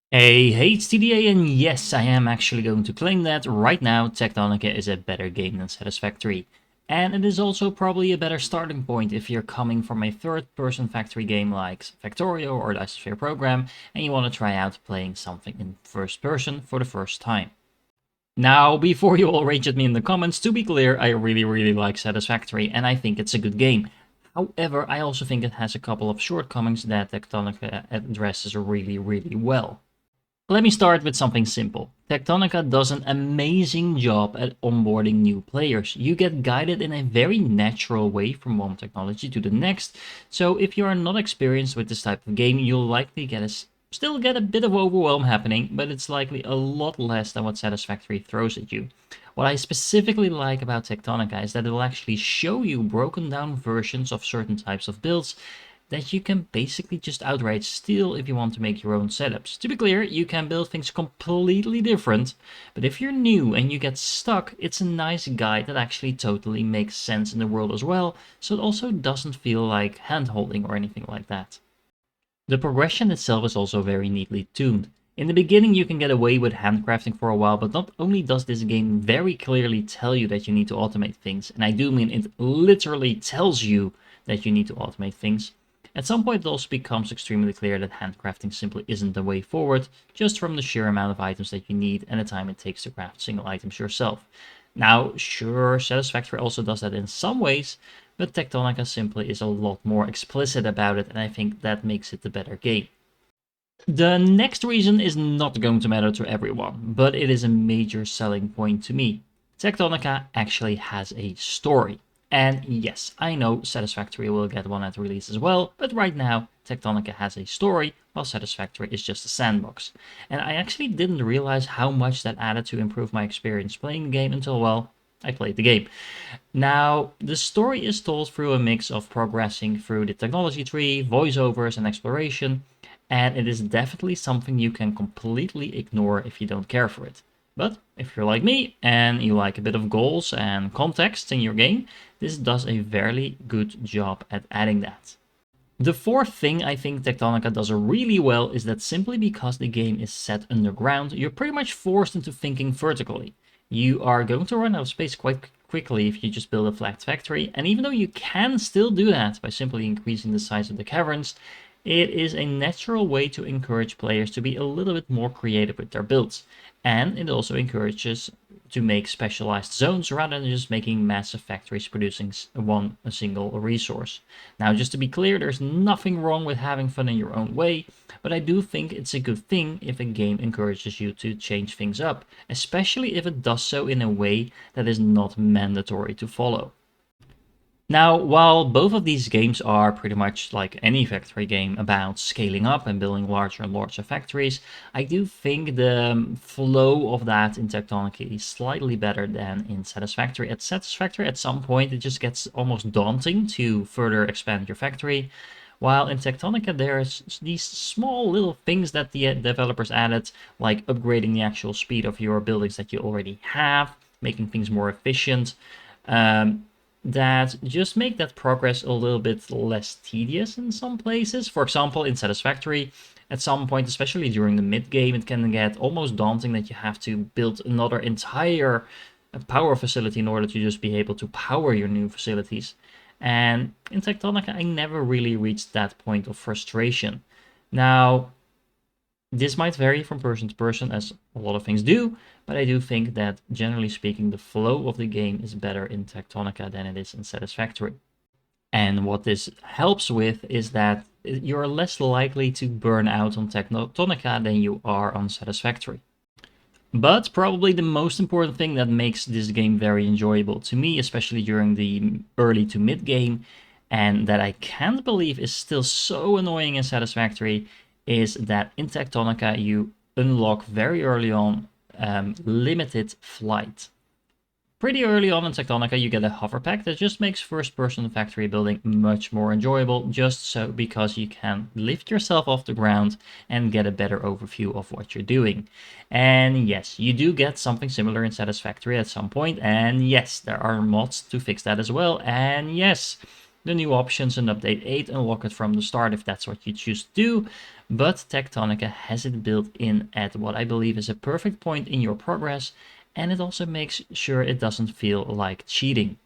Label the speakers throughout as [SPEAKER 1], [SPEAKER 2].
[SPEAKER 1] Hey, it's TDA, and yes, I am actually going to claim that right now Techtonica is a better game than Satisfactory. And it is also probably a better starting point if you're coming from a third-person factory game like Factorio or the Isosphere program, and you want to try out playing something in first person for the first time. Now, before you all rage at me in the comments, to be clear, I really like Satisfactory, and I think it's a good game. However, I also think it has a couple of shortcomings that Tectonica addresses really well. Let me start with something simple. Tectonica does an amazing job at onboarding new players. You get guided in a very natural way from one technology to the next, so if you are not experienced with this type of game, you'll likely still get a bit of overwhelm happening, but it's likely a lot less than what Satisfactory throws at you. What I specifically like about Tectonica is that it will actually show you broken down versions of certain types of builds that you can basically just outright steal if you want to make your own setups. To be clear, you can build things completely different, but if you're new and you get stuck, it's a nice guide that actually totally makes sense in the world as well, so it also doesn't feel like hand-holding or anything like that. The progression itself is also very neatly tuned. In the beginning you can get away with handcrafting for a while, but not only does this game very clearly tell you that you need to automate things, and I do mean it literally tells you that you need to automate things, at some point it also becomes extremely clear that handcrafting simply isn't the way forward, just from the sheer amount of items that you need and the time it takes to craft single items yourself. Now, sure, Satisfactory also does that in some ways, but Tectonica simply is a lot more explicit about it, and I think that makes it the better game. The next reason is not going to matter to everyone, but it is a major selling point to me. Tectonica actually has a story. And yes, I know Satisfactory will get one at release as well, but right now Tectonica has a story, while Satisfactory is just a sandbox. And I actually didn't realize how much that added to improve my experience playing the game until, well, I played the game. Now, the story is told through a mix of progressing through the technology tree, voiceovers, and exploration, and it is definitely something you can completely ignore if you don't care for it. But if you're like me and you like a bit of goals and context in your game, this does a very good job at adding that. The fourth thing I think Tectonica does really well is that simply because the game is set underground, you're pretty much forced into thinking vertically. You are going to run out of space quite quickly if you just build a flat factory, and even though you can still do that by simply increasing the size of the caverns, it is a natural way to encourage players to be a little bit more creative with their builds. And it also encourages to make specialized zones rather than just making massive factories producing a single resource. Now, just to be clear, there's nothing wrong with having fun in your own way, but I do think it's a good thing if a game encourages you to change things up, especially if it does so in a way that is not mandatory to follow. Now, while both of these games are pretty much like any factory game about scaling up and building larger and larger factories, I do think the flow of that in Tectonica is slightly better than in Satisfactory. At Satisfactory, at some point, it just gets almost daunting to further expand your factory, while in Tectonica, there's these small little things that the developers added, like upgrading the actual speed of your buildings that you already have, making things more efficient. That just make that progress a little bit less tedious in some places. For example, in Satisfactory, at some point, especially during the mid-game, it can get almost daunting that you have to build another entire power facility in order to just be able to power your new facilities. And in Tectonica, I never really reached that point of frustration. Now, this might vary from person to person, as a lot of things do, but I do think that, generally speaking, the flow of the game is better in Tectonica than it is in Satisfactory. And what this helps with is that you're less likely to burn out on Tectonica than you are on Satisfactory. But probably the most important thing that makes this game very enjoyable to me, especially during the early to mid game, and that I can't believe is still so annoying in Satisfactory, is that in Tectonica you unlock very early on limited flight. Pretty early on in Tectonica you get a hover pack that just makes first-person factory building much more enjoyable, just so because you can lift yourself off the ground and get a better overview of what you're doing. And yes, you do get something similar in Satisfactory at some point, and yes, there are mods to fix that as well, and yes, the new options in Update 8 unlock it from the start if that's what you choose to do, but Tectonica has it built in at what I believe is a perfect point in your progress, and it also makes sure it doesn't feel like cheating.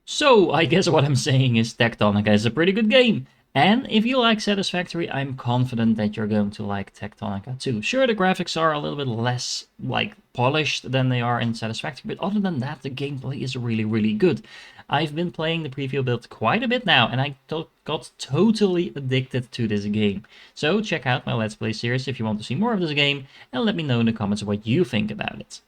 [SPEAKER 1] So, I guess what I'm saying is Tectonica is a pretty good game. And if you like Satisfactory, I'm confident that you're going to like Tectonica too. Sure, the graphics are a little bit less polished than they are in Satisfactory, but other than that, the gameplay is really, really good. I've been playing the preview build quite a bit now, and I got totally addicted to this game. So check out my Let's Play series if you want to see more of this game, and let me know in the comments what you think about it.